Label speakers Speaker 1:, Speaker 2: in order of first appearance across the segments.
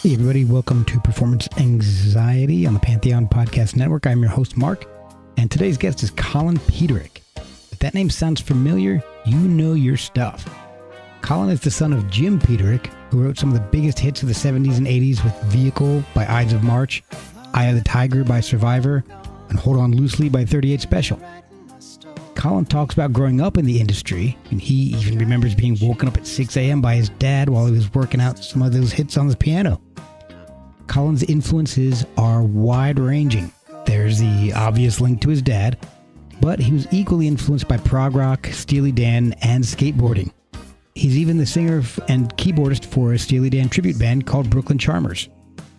Speaker 1: Hey everybody, welcome to Performance Anxiety on the Pantheon Podcast Network. I'm your host, Mark, and today's guest is Colin Peterik. If that name sounds familiar, you know your stuff. Colin is the son of Jim Peterik, who wrote some of the biggest hits of the 70s and 80s with Vehicle by Ides of March, Eye of the Tiger by Survivor, and Hold On Loosely by 38 Special. Colin talks about growing up in the industry, and he even remembers being woken up at 6 a.m. by his dad while he was working out some of those hits on the piano. Colin's influences are wide-ranging. There's the obvious link to his dad, but he was equally influenced by prog rock, Steely Dan, and skateboarding. He's even the singer and keyboardist for a Steely Dan tribute band called Brooklyn Charmers.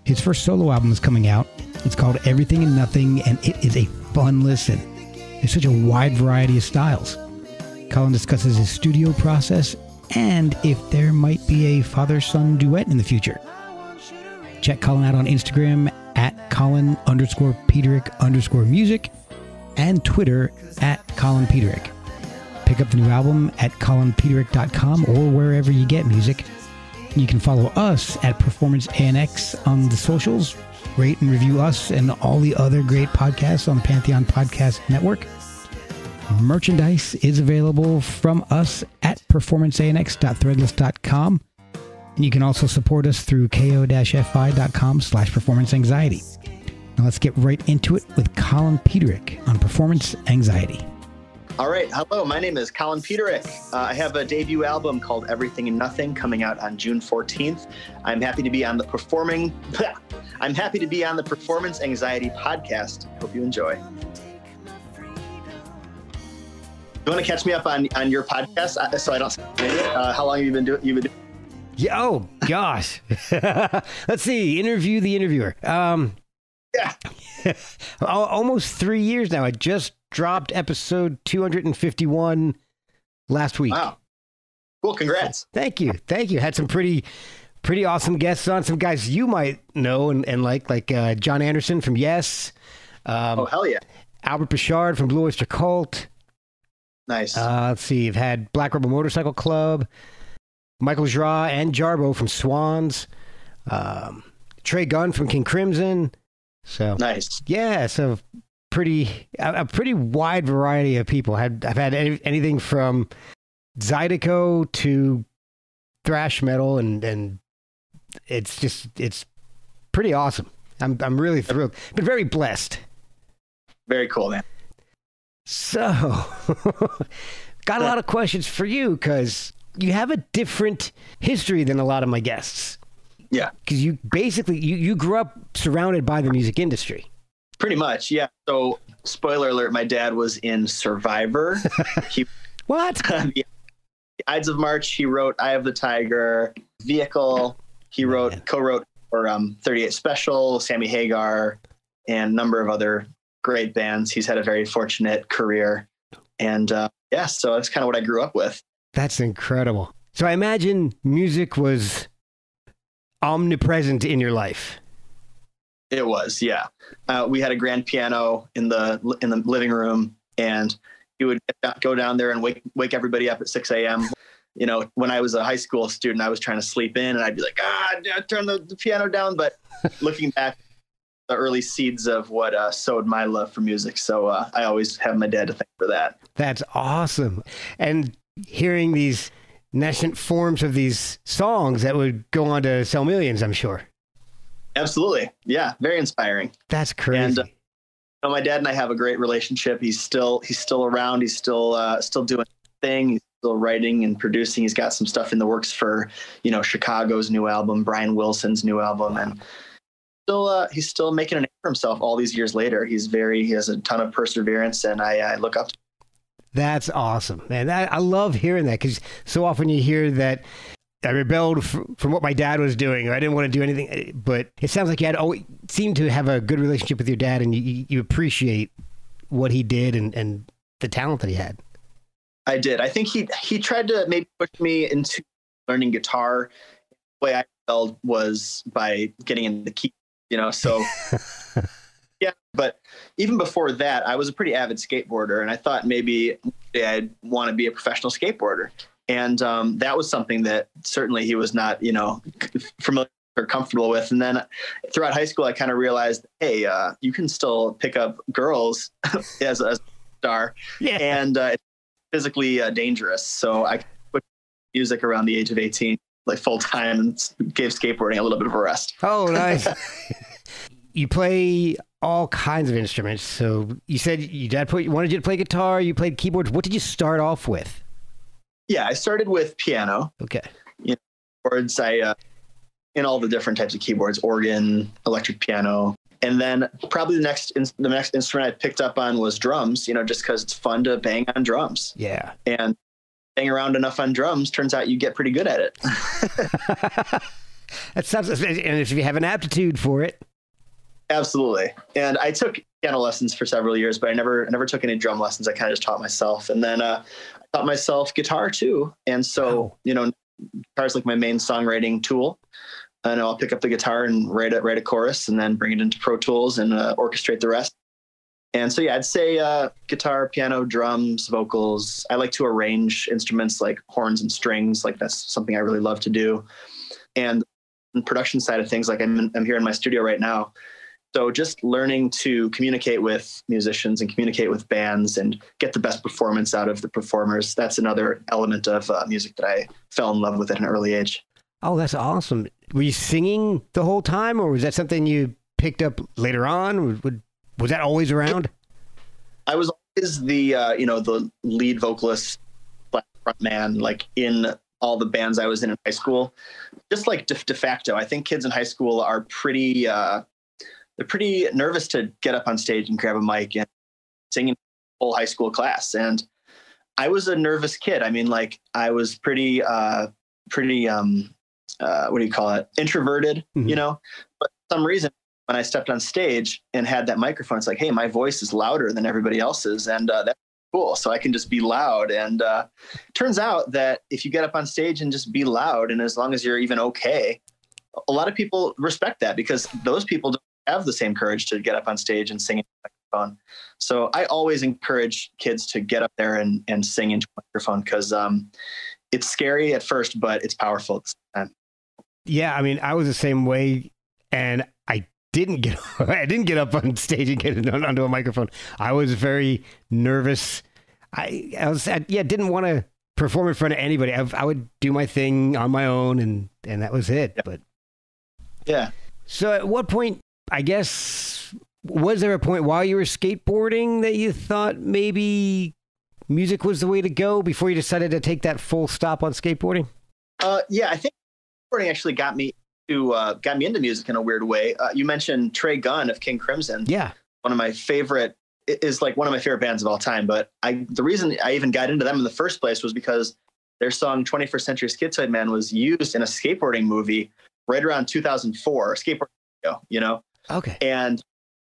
Speaker 1: His first solo album is coming out. It's called Everything and Nothing, and it is a fun listen. There's such a wide variety of styles. Colin discusses his studio process and if there might be a father-son duet in the future. Check Colin out on Instagram at Colin_Peterik_music and Twitter at Colin Peterik. Pick up the new album at colinpeterik.com or wherever you get music. You can follow us at Performance ANX on the socials. Rate and review us and all the other great podcasts on the Pantheon Podcast Network. Merchandise is available from us at performanceanx.threadless.com. And you can also support us through ko-fi.com/performanceanxiety. Now let's get right into it with Colin Peterik on Performance Anxiety.
Speaker 2: All right. Hello, my name is Colin Peterik. I have a debut album called Everything and Nothing coming out on June 14th. I'm happy to be on the Performance Anxiety podcast. Hope you enjoy. You want to catch me up on your podcast so I don't how long have you been doing?
Speaker 1: Yeah, oh gosh. Let's see. Interview the interviewer.
Speaker 2: Yeah.
Speaker 1: Almost 3 years now. I just dropped episode 251 last week.
Speaker 2: Wow. Cool. Congrats.
Speaker 1: Thank you. Had some pretty awesome guests on. Some guys you might know and like John Anderson from Yes.
Speaker 2: Oh, hell yeah.
Speaker 1: Albert Bichard from Blue Oyster Cult.
Speaker 2: Nice.
Speaker 1: Let's see. You've had Black Rebel Motorcycle Club, Michael Jra and Jarbo from Swans, Trey Gunn from King Crimson. So
Speaker 2: nice.
Speaker 1: Yeah. So a pretty wide variety of people. I've had anything from Zydeco to thrash metal, and it's pretty awesome. I'm really thrilled. Been very blessed.
Speaker 2: Very cool, man.
Speaker 1: So, got a lot of questions for you because you have a different history than a lot of my guests.
Speaker 2: Yeah. Because
Speaker 1: you basically, you grew up surrounded by the music industry.
Speaker 2: Pretty much, yeah. So, spoiler alert, my dad was in Survivor.
Speaker 1: What?
Speaker 2: Ides of March, he wrote Eye of the Tiger, Vehicle, he co-wrote for 38 Special, Sammy Hagar, and a number of other great bands. He's had a very fortunate career. And so that's kind of what I grew up with.
Speaker 1: That's incredible. So I imagine music was omnipresent in your life.
Speaker 2: It was, yeah. We had a grand piano in the living room, and he would go down there and wake everybody up at 6 a.m. You know, when I was a high school student, I was trying to sleep in, and I'd be like, turn the piano down. But looking back, the early seeds of what sowed my love for music. So I always have my dad to thank for that.
Speaker 1: That's awesome. And hearing these nascent forms of these songs that would go on to sell millions, I'm sure.
Speaker 2: Absolutely. Yeah. Very inspiring.
Speaker 1: That's crazy.
Speaker 2: And my dad and I have a great relationship. He's still around. He's still doing his thing. He's still writing and producing. He's got some stuff in the works for, Chicago's new album, Brian Wilson's new album. And he's still making a name for himself all these years later. He has a ton of perseverance, and I look up to him.
Speaker 1: That's awesome, man. I love hearing that because so often you hear that I rebelled from what my dad was doing, or I didn't want to do anything. But it sounds like you seemed to have a good relationship with your dad, and you appreciate what he did and the talent that he had.
Speaker 2: I did. I think he tried to maybe push me into learning guitar. The way I rebelled was by getting into the key. So yeah, but even before that, I was a pretty avid skateboarder, and I thought maybe I'd want to be a professional skateboarder. And that was something that certainly he was not, familiar are comfortable with. And then throughout high school, I kind of realized, hey, you can still pick up girls as a star, and it's physically dangerous. So I put music around the age of 18, like full time, and gave skateboarding a little bit of a rest.
Speaker 1: Oh, nice. You play all kinds of instruments. So you said your dad wanted you to play guitar. You played keyboards. What did you start off with?
Speaker 2: Yeah, I started with piano.
Speaker 1: Okay.
Speaker 2: Keyboards, in all the different types of keyboards, organ, electric piano. And then probably the next instrument I picked up on was drums, just because it's fun to bang on drums.
Speaker 1: Yeah.
Speaker 2: And bang around enough on drums, turns out you get pretty good at it.
Speaker 1: That sounds, and if you have an aptitude for it.
Speaker 2: Absolutely. And I took piano lessons for several years, but I never took any drum lessons. I kind of just taught myself. And then I taught myself guitar too. And so, guitar is like my main songwriting tool. And I'll pick up the guitar and write a chorus and then bring it into Pro Tools and orchestrate the rest. And so, yeah, I'd say guitar, piano, drums, vocals. I like to arrange instruments like horns and strings. Like that's something I really love to do. And the production side of things, like I'm here in my studio right now. So just learning to communicate with musicians and communicate with bands and get the best performance out of the performers. That's another element of music that I fell in love with at an early age.
Speaker 1: Oh, that's awesome. Were you singing the whole time, or was that something you picked up later on? Was that always around?
Speaker 2: I was always the lead vocalist, front man, like in all the bands I was in high school. Just like de facto, I think kids in high school are pretty nervous to get up on stage and grab a mic and sing in a whole high school class. And I was a nervous kid. I mean, like I was pretty what do you call it? Introverted, but for some reason when I stepped on stage and had that microphone, it's like, hey, my voice is louder than everybody else's. And that's cool. So I can just be loud. And turns out that if you get up on stage and just be loud, and as long as you're even okay, a lot of people respect that because those people don't have the same courage to get up on stage and sing into a microphone. So I always encourage kids to get up there and sing into a microphone because it's scary at first, but it's powerful at the same time.
Speaker 1: Yeah, I mean, I was the same way, and I didn't get up on stage and get onto a microphone. I was very nervous. I didn't want to perform in front of anybody. I would do my thing on my own, and that was it.
Speaker 2: Yep.
Speaker 1: But
Speaker 2: yeah.
Speaker 1: So at what point, I guess, was there a point while you were skateboarding that you thought maybe music was the way to go before you decided to take that full stop on skateboarding?
Speaker 2: Yeah, I think skateboarding actually got me into music in a weird way. You mentioned Trey Gunn of King Crimson.
Speaker 1: Yeah.
Speaker 2: One of my favorite bands of all time. But the reason I even got into them in the first place was because their song 21st Century Schizoid Man was used in a skateboarding movie right around 2004, skateboarding video,
Speaker 1: Okay.
Speaker 2: And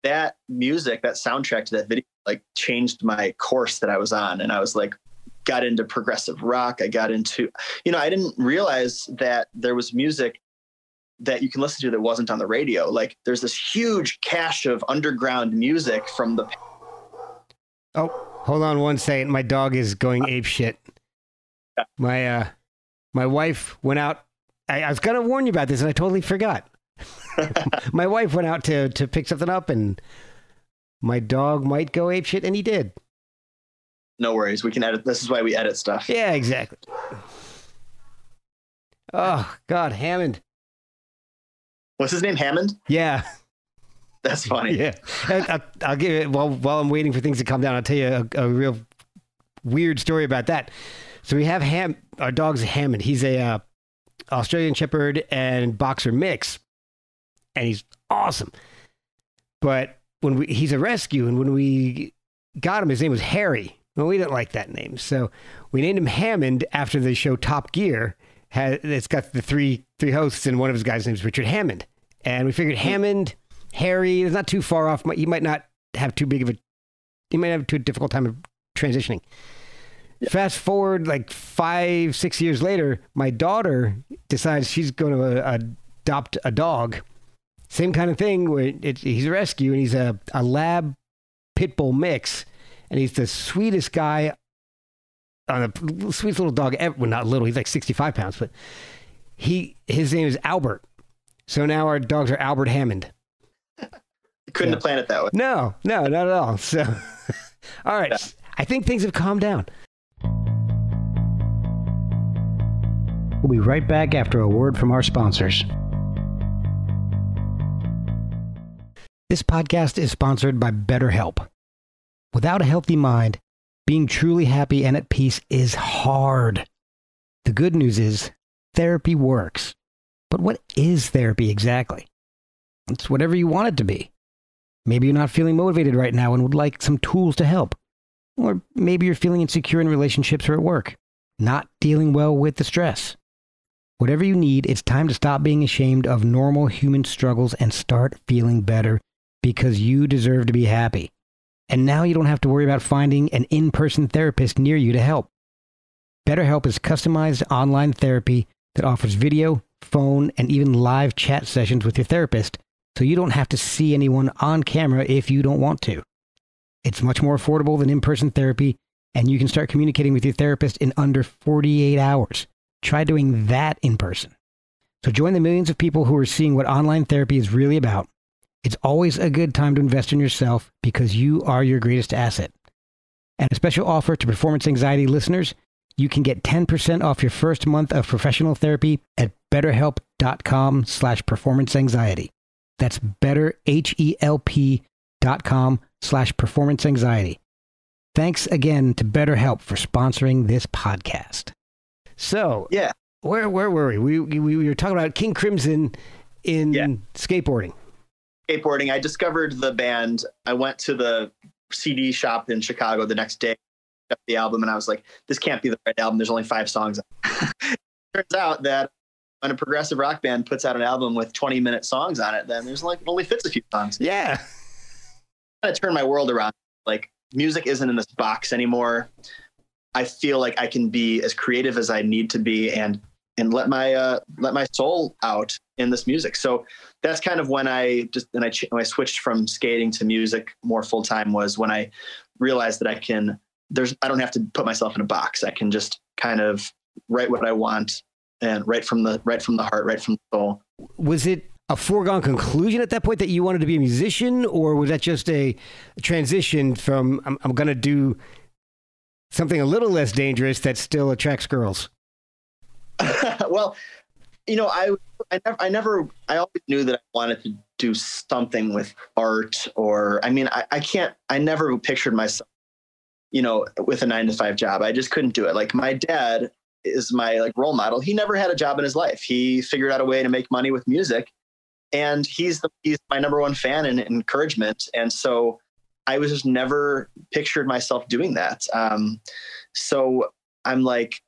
Speaker 2: that music, that soundtrack to that video, like changed my course that I was on. And I was like, got into progressive rock. I got into, I didn't realize that there was music that you can listen to that wasn't on the radio. Like there's this huge cache of underground music from the.
Speaker 1: Oh, hold on one second. My dog is going apeshit. My wife went out. I was going to warn you about this and I totally forgot. My wife went out to pick something up and my dog might go apeshit, and he did.
Speaker 2: No worries. We can edit. This is why we edit stuff.
Speaker 1: Yeah, exactly. Oh, God, Hammond.
Speaker 2: What's his name? Hammond?
Speaker 1: Yeah.
Speaker 2: That's funny.
Speaker 1: Yeah. I'll give it, while I'm waiting for things to calm down, I'll tell you a real weird story about that. So we have our dog's Hammond. He's a Australian Shepherd and Boxer mix, and he's awesome. But he's a rescue, and when we got him, his name was Harry. Well, we didn't like that name, so we named him Hammond after the show Top Gear. It's got the three hosts, and one of his guys' name is Richard Hammond. And we figured Hammond, Harry, is not too far off. He might not have he might have too difficult time of transitioning. Yeah. Fast forward like 5-6 years later, my daughter decides she's going to adopt a dog. Same kind of thing where he's a rescue, and he's a lab pit bull mix, and he's the sweetest guy on a sweetest little dog ever. Well, not little, he's like 65 pounds, but his name is Albert. So now our dogs are Albert Hammond.
Speaker 2: Couldn't have planned it that way.
Speaker 1: No, not at all. So, all right. Yeah. I think things have calmed down. We'll be right back after a word from our sponsors. This podcast is sponsored by BetterHelp. Without a healthy mind, being truly happy and at peace is hard. The good news is therapy works. But what is therapy exactly? It's whatever you want it to be. Maybe you're not feeling motivated right now and would like some tools to help. Or maybe you're feeling insecure in relationships or at work, not dealing well with the stress. Whatever you need, it's time to stop being ashamed of normal human struggles and start feeling better because you deserve to be happy. And now you don't have to worry about finding an in-person therapist near you to help. BetterHelp is customized online therapy that offers video, phone, and even live chat sessions with your therapist, so you don't have to see anyone on camera if you don't want to. It's much more affordable than in-person therapy, and you can start communicating with your therapist in under 48 hours. Try doing that in person. So join the millions of people who are seeing what online therapy is really about. It's always a good time to invest in yourself because you are your greatest asset. And a special offer to Performance Anxiety listeners, you can get 10% off your first month of professional therapy at betterhelp.com/performanceanxiety. That's betterhelp.com/performanceanxiety. Thanks again to BetterHelp for sponsoring this podcast. So, yeah, where were we? We were talking about King Crimson in skateboarding.
Speaker 2: Skateboarding. I discovered the band. I went to the CD shop in Chicago the next day, got the album, and I was like, this can't be the right album. There's only 5 songs. Turns out that when a progressive rock band puts out an album with 20-minute songs on it, then there's like, it only fits a few songs.
Speaker 1: Yeah.
Speaker 2: I turned my world around. Like, music isn't in this box anymore. I feel like I can be as creative as I need to be and let my soul out in this music. So that's kind of when I switched from skating to music more full time, was when I realized that I don't have to put myself in a box. I can just kind of write what I want and right from the heart, right from the soul.
Speaker 1: Was it a foregone conclusion at that point that you wanted to be a musician, or was that just a transition from I'm going to do something a little less dangerous that still attracts girls?
Speaker 2: Well, I always knew that I wanted to do something with art, or, I never pictured myself, with a 9-to-5 job. I just couldn't do it. Like, my dad is my role model. He never had a job in his life. He figured out a way to make money with music, and he's my number one fan and encouragement. And so I was just never pictured myself doing that. So I'm like,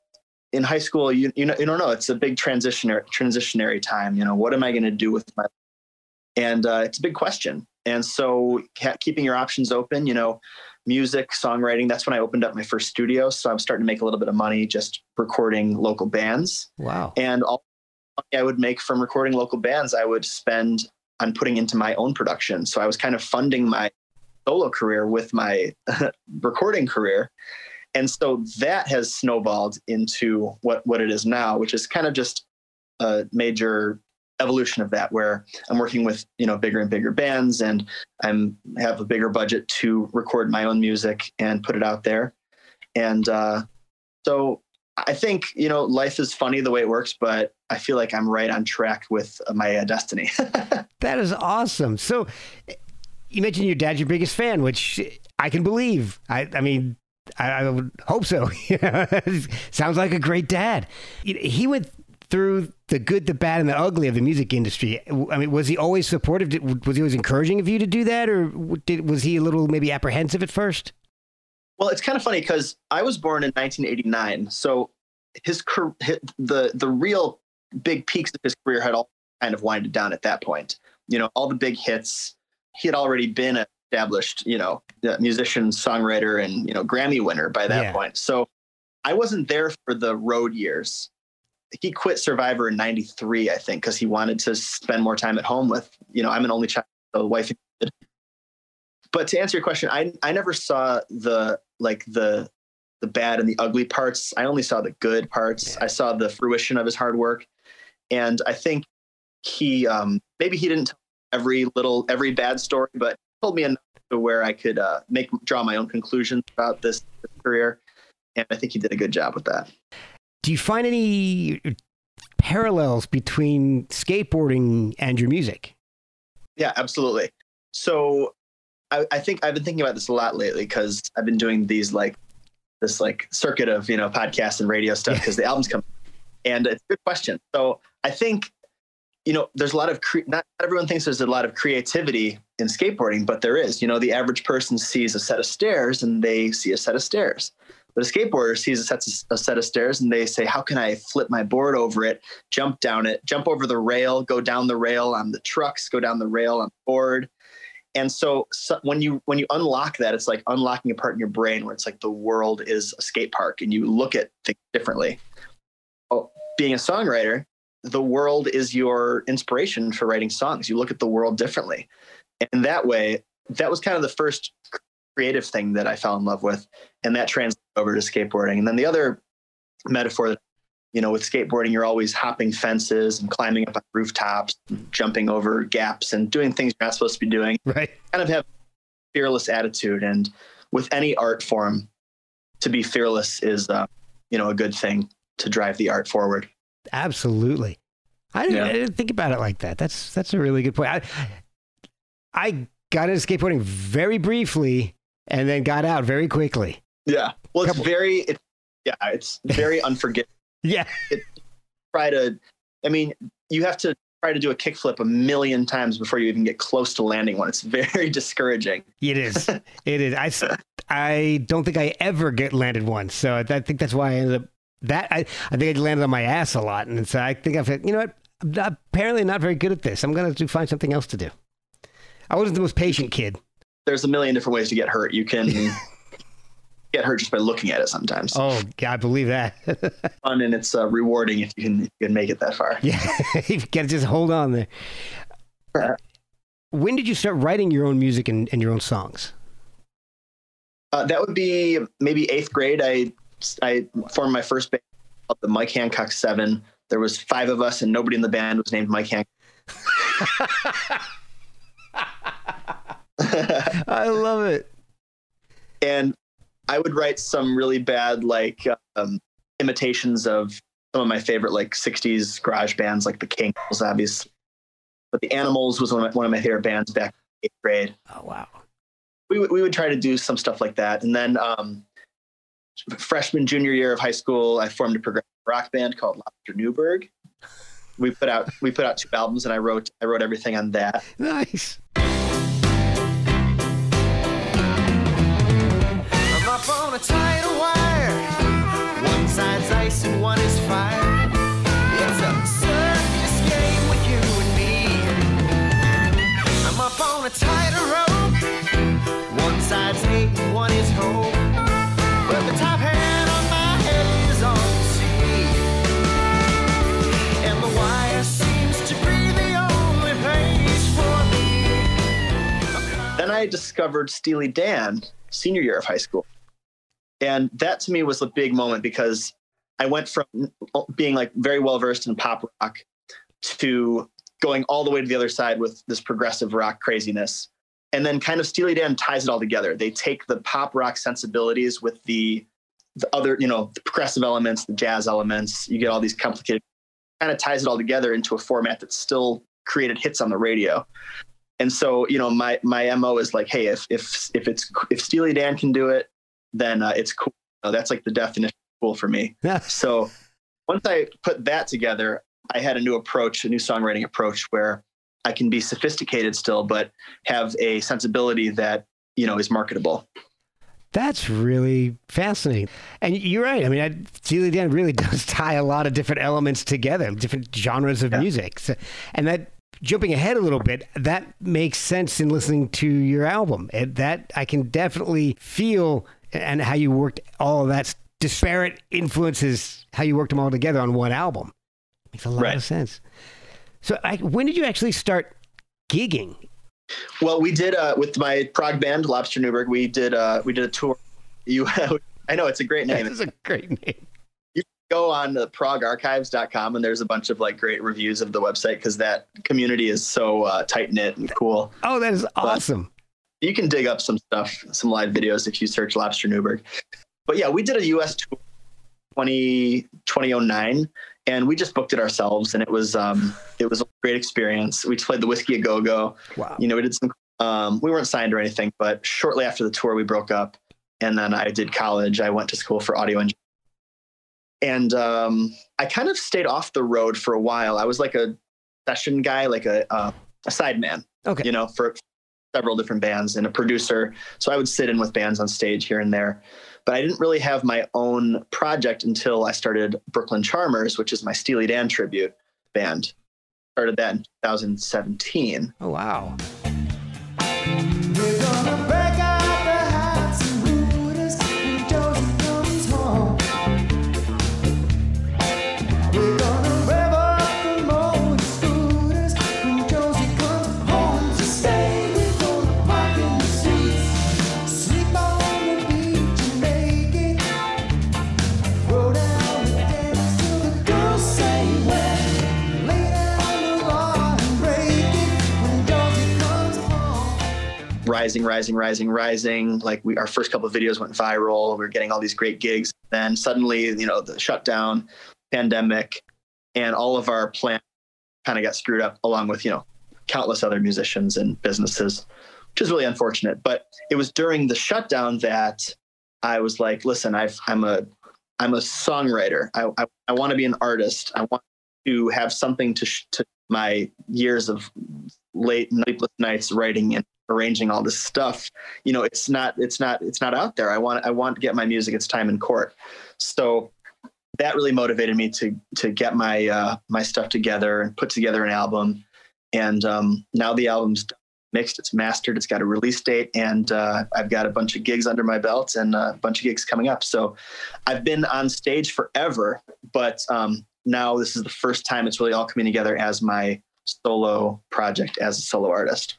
Speaker 2: in high school, you don't know. It's a big transitionary time. What am I going to do with my life? And it's a big question. And so keeping your options open, music, songwriting, that's when I opened up my first studio. So I'm starting to make a little bit of money just recording local bands.
Speaker 1: Wow.
Speaker 2: And all the money I would make from recording local bands, I would spend on putting into my own production. So I was kind of funding my solo career with my recording career. And so that has snowballed into what it is now, which is kind of just a major evolution of that, where I'm working with, bigger and bigger bands, and have a bigger budget to record my own music and put it out there. And so I think, life is funny the way it works, but I feel like I'm right on track with my destiny.
Speaker 1: That is awesome. So you mentioned your dad's your biggest fan, which I can believe. I would hope so. Sounds like a great dad. He went through the good, the bad, and the ugly of the music industry. Was he always supportive? Was he always encouraging of you to do that? Or was he a little maybe apprehensive at first?
Speaker 2: Well, it's kind of funny because I was born in 1989. So the real big peaks of his career had all kind of winded down at that point. All the big hits, he had already been established, musician, songwriter, and, Grammy winner by that point. So I wasn't there for the road years. He quit Survivor in 93, I think, because he wanted to spend more time at home with, I'm an only child, so wife. But to answer your question, I never saw the bad and the ugly parts. I only saw the good parts. Yeah. I saw the fruition of his hard work. And I think he maybe he didn't tell every bad story, but he told me enough to where I could draw my own conclusions about this career. And I think he did a good job with that.
Speaker 1: Do you find any parallels between skateboarding and your music?
Speaker 2: Yeah, absolutely. So I think I've been thinking about this a lot lately because I've been doing this circuit of, podcasts and radio stuff because the albums come. And it's a good question. So I think, there's a lot of, not everyone thinks there's a lot of creativity in skateboarding, but there is. The average person sees a set of stairs and they see a set of stairs. But a skateboarder sees a set of stairs and they say, how can I flip my board over it, jump down it, jump over the rail, go down the rail on the trucks, go down the rail on the board. And so when you unlock that, it's like unlocking a part in your brain where it's like the world is a skate park and you look at things differently. Oh, being a songwriter, the world is your inspiration for writing songs. You look at the world differently. And that way, that was kind of the first creative thing that I fell in love with. And that translated over to skateboarding. And then the other metaphor that, with skateboarding, you're always hopping fences and climbing up on rooftops, and jumping over gaps and doing things you're not supposed to be doing.
Speaker 1: Right.
Speaker 2: Kind of have a fearless attitude. And with any art form, to be fearless is, a good thing to drive the art forward.
Speaker 1: Absolutely. I didn't think about it like that. That's a really good point. I got into skateboarding very briefly and then got out very quickly.
Speaker 2: Yeah. Well, it's very unforgiving.
Speaker 1: Yeah.
Speaker 2: You have to try to do a kickflip a million times before you even get close to landing one. It's very discouraging.
Speaker 1: It is. It is. I don't think I ever get landed one. So I think that's why I ended up I think I landed on my ass a lot. And so I think I've had, I'm apparently not very good at this. I'm going to find something else to do. I wasn't the most patient kid. There's
Speaker 2: a million different ways to get hurt. You can get hurt just by looking at it sometimes.
Speaker 1: Oh, yeah, I believe that.
Speaker 2: Fun, and it's rewarding if you can make it that far.
Speaker 1: Yeah, you got to just hold on there. When did you start writing your own music and your own songs?
Speaker 2: That would be maybe 8th grade. I formed my first band called the Mike Hancock 7. There was 5 of us, and nobody in the band was named Mike Hancock.
Speaker 1: I love it.
Speaker 2: And I would write some really bad, imitations of some of my favorite, 60s garage bands, like the Kings, obviously. But the Animals was one of my favorite bands back in 8th grade.
Speaker 1: Oh, wow.
Speaker 2: We would try to do some stuff like that. And then freshman, junior year of high school, I formed a progressive rock band called Lobster Newberg. We put out 2 albums, and I wrote everything on that.
Speaker 1: Nice.
Speaker 3: On a tidal wire, one side's ice and one is fire. It's a circus game with you and me. I'm up on a tighter rope, one side's hate and one is hope. But the top hand on my head is on the sea, and the wire seems to be the only place for me.
Speaker 2: Then I discovered Steely Dan senior year of high school. And that to me was a big moment because I went from being very well versed in pop rock to going all the way to the other side with this progressive rock craziness. And then kind of Steely Dan ties it all together. They take the pop rock sensibilities with the other, the progressive elements, the jazz elements. You get all these complicated, kind of ties it all together into a format that still created hits on the radio. And so, my MO is hey, if Steely Dan can do it, then it's cool. That's the definition of cool for me.
Speaker 1: Yeah.
Speaker 2: So once I put that together, I had a new songwriting approach where I can be sophisticated still, but have a sensibility that, is marketable.
Speaker 1: That's really fascinating. And you're right. Steely Dan really does tie a lot of different elements together, different genres of music. So, and that, jumping ahead a little bit, that makes sense in listening to your album. That I can definitely feel, and how you worked all of that disparate influences, how you worked them all together on one album. Makes a lot of sense. So when did you actually start gigging?
Speaker 2: Well, we did with my prog band, Lobster Newberg, we did a tour. I know, it's a great name.
Speaker 1: It's a great name.
Speaker 2: go on to progarchives.com and there's a bunch of like great reviews of the website because that community is so tight knit and cool.
Speaker 1: Oh, that is awesome.
Speaker 2: But you can dig up some stuff, some live videos if you search Lobster Newberg. But yeah, we did a US tour 2009 and we just booked it ourselves and it was a great experience. We played the Whiskey a Go-Go. Wow. You know, we did some we weren't signed or anything, but shortly after the tour we broke up and then I did college. I went to school for audio engineering. And I kind of stayed off the road for a while. I was like a session guy, like a sideman, okay, you know, for several different bands and a producer. So I would sit in with bands on stage here and there. But I didn't really have my own project until I started Brooklyn Charmers, which is my Steely Dan tribute band. Started that in 2017.
Speaker 1: Oh, wow.
Speaker 3: We're gonna break out the hats and rooters when Josie comes home. We're gonna rev up the motor scooters when Josie comes home to stay. We're gonna park in the seats, sleep on the beach and make it. Roll down the dance till the girls say when. Lay down the law and break it when Josie comes home.
Speaker 2: Rising. Like our first couple of videos went viral. We were getting all these great gigs. Then suddenly, you know, the shutdown, pandemic, and all of our plans kind of got screwed up along with, you know, countless other musicians and businesses, which is really unfortunate. But it was during the shutdown that I was like, listen, I'm a songwriter. I want to be an artist. I want to have something to my years of late sleepless nights writing and arranging all this stuff. You know, it's not out there. I want to get my music its time in court. So that really motivated me to get my stuff together and put together an album. And now the album's mixed, it's mastered, it's got a release date, and I've got a bunch of gigs under my belt and a bunch of gigs coming up. So I've been on stage forever, but now this is the first time it's really all coming together as my solo project as a solo artist.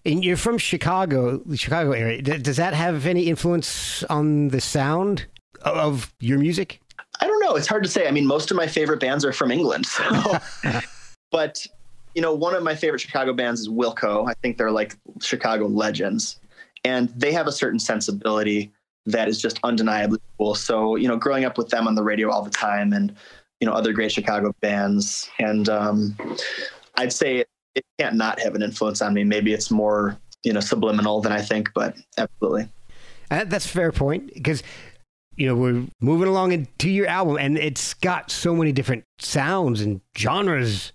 Speaker 1: And you're from Chicago, the Chicago area. Does that have any influence on the sound of your music?
Speaker 2: I don't know. It's hard to say. I mean, most of my favorite bands are from England. So. But, you know, one of my favorite Chicago bands is Wilco. I think they're like Chicago legends. And they have a certain sensibility that is just undeniably cool. So, you know, growing up with them on the radio all the time and, you know, other great Chicago bands. And I'd say it can't not have an influence on me. Maybe it's more, you know, subliminal than I think, but absolutely.
Speaker 1: That's a fair point because, you know, we're moving along into your album and it's got so many different sounds and genres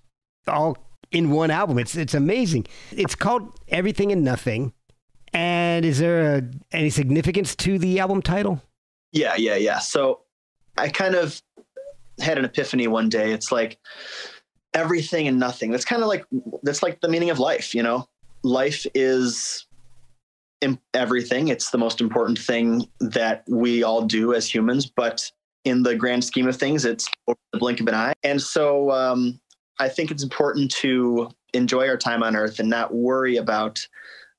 Speaker 1: all in one album. It's amazing. It's called Everything and Nothing. And is there any significance to the album title?
Speaker 2: Yeah. So I kind of had an epiphany one day. It's like, everything and nothing. That's like the meaning of life. You know, life is everything. It's the most important thing that we all do as humans, but in the grand scheme of things, it's over the blink of an eye. And so I think it's important to enjoy our time on Earth and not worry about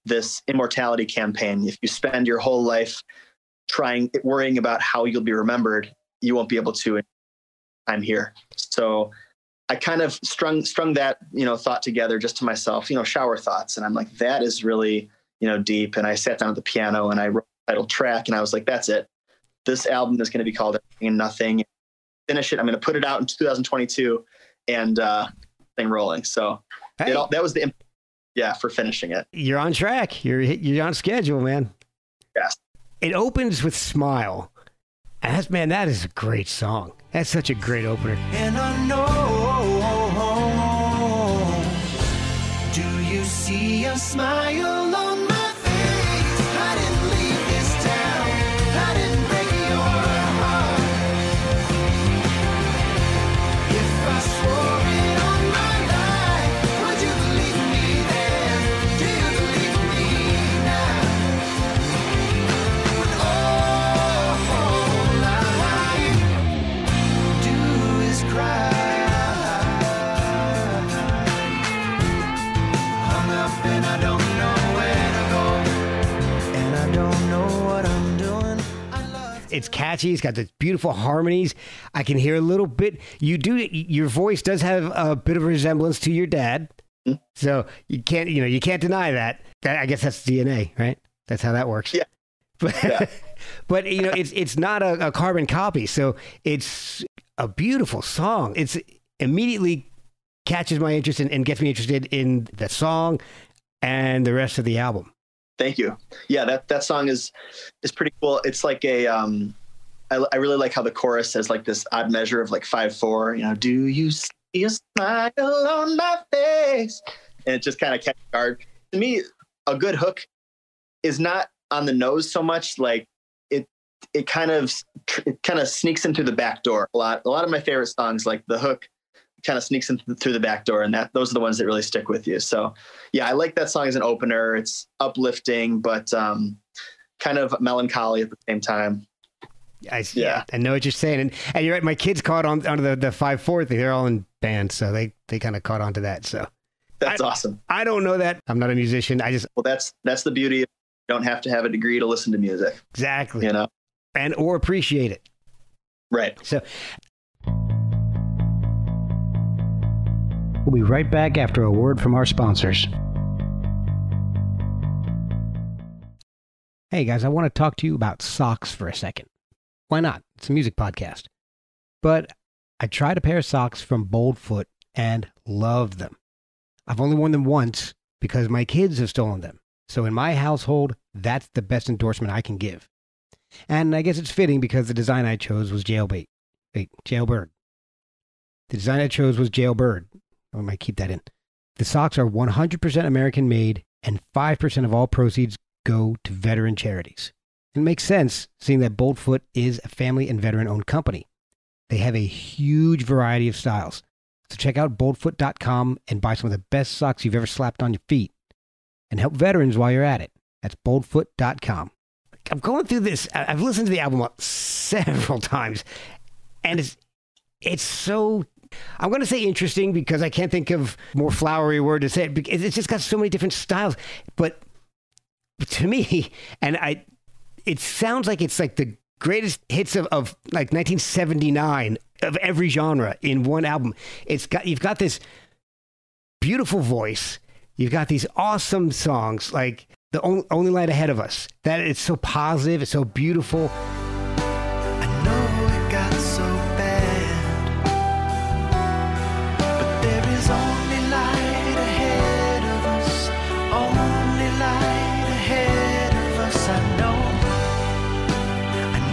Speaker 2: this immortality campaign. If you spend your whole life worrying about how you'll be remembered, you won't be able to. I'm here. So I kind of strung that, you know, thought together just to myself, you know, shower thoughts. And I'm like, that is really, you know, deep. And I sat down at the piano and I wrote the title track and I was like, that's it. This album is going to be called Everything and Nothing. Finish it. I'm going to put it out in 2022 and thing rolling. So that was the, for finishing it.
Speaker 1: You're on track. You're on schedule, man.
Speaker 2: Yes.
Speaker 1: It opens with Smile. And that is a great song. That's such a great opener.
Speaker 3: And I know, do you see a smile on my face? I didn't leave this town. I didn't break your heart. If I swore it on my life, would you believe me then? Do you believe me now? When all I do is cry. Hung up and I don't know
Speaker 4: it's catchy. It's got the beautiful harmonies. I can hear a little bit. Your voice does have a bit of a resemblance to your dad. So you can't deny that. I guess that's DNA, right? That's how that works.
Speaker 2: Yeah.
Speaker 4: But it's not a carbon copy. So it's a beautiful song. It's immediately catches my interest and gets me interested in the song and the rest of the album.
Speaker 2: Thank you. Yeah, that song is pretty cool. It's like I really like how the chorus says like this odd measure of like 5/4. Do you see a smile on my face? And it just kind of catches guard. To me, a good hook is not on the nose so much. Like it kind of sneaks in through the back door a lot. A lot of my favorite songs, like the hook, kind of sneaks in through the back door, and those are the ones that really stick with you. So yeah, I like that song as an opener. It's uplifting, but kind of melancholy at the same time.
Speaker 4: I know what you're saying. And you're right. My kids caught on onto the 5/4 thing. They're all in bands, so they kind of caught on to that. So
Speaker 2: that's awesome.
Speaker 4: I don't know that. I'm not a musician.
Speaker 2: That's the beauty of you don't have to have a degree to listen to music.
Speaker 4: Exactly. Or appreciate it.
Speaker 2: Right.
Speaker 4: So we'll be right back after a word from our sponsors. Hey guys, I want to talk to you about socks for a second. Why not? It's a music podcast. But I tried a pair of socks from Boldfoot and loved them. I've only worn them once because my kids have stolen them. So in my household, that's the best endorsement I can give. And I guess it's fitting because the design I chose was jailbird. The design I chose was jailbird. I might keep that in. The socks are 100% American made, and 5% of all proceeds go to veteran charities. It makes sense, seeing that Boldfoot is a family and veteran-owned company. They have a huge variety of styles. So check out boldfoot.com and buy some of the best socks you've ever slapped on your feet. And help veterans while you're at it. That's boldfoot.com. I'm going through this. I've listened to the album several times, and it's so, I'm going to say interesting because I can't think of more flowery word to say it. It's just got so many different styles. But to me, it sounds like it's like the greatest hits of like 1979 of every genre in one album. You've got this beautiful voice. You've got these awesome songs like The Only Light Ahead of Us. That it's so positive, it's so beautiful.
Speaker 3: I know it got so bad, but there is only light ahead of us, only light ahead of us. I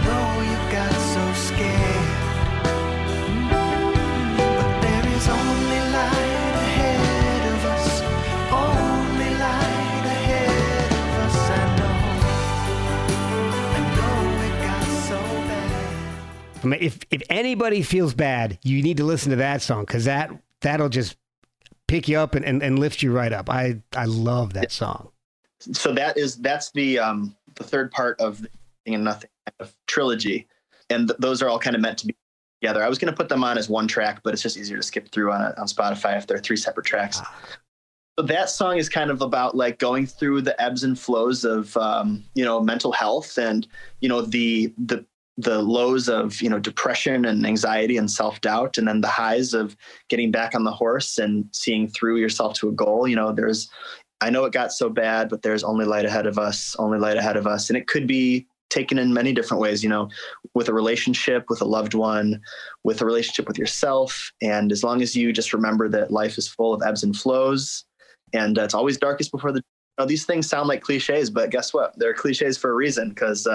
Speaker 3: know you got so scared, but there is only light ahead of us, only light ahead of us. I know it got so bad.
Speaker 4: I mean, if anybody feels bad, you need to listen to that song because that'll just pick you up and lift you right up. I love that song.
Speaker 2: So that's the third part of the Thing and Nothing kind of trilogy, and those are all kind of meant to be together. I was going to put them on as one track, but it's just easier to skip through on Spotify if they're three separate tracks. So that song is kind of about like going through the ebbs and flows of mental health and the lows of depression and anxiety and self-doubt, and then the highs of getting back on the horse and seeing through yourself to a goal. I know it got so bad, but there's only light ahead of us, only light ahead of us. And it could be taken in many different ways, with a relationship, with a loved one, with a relationship with yourself. And as long as you just remember that life is full of ebbs and flows, and it's always darkest before the, these things sound like cliches, but guess what? They're cliches for a reason, because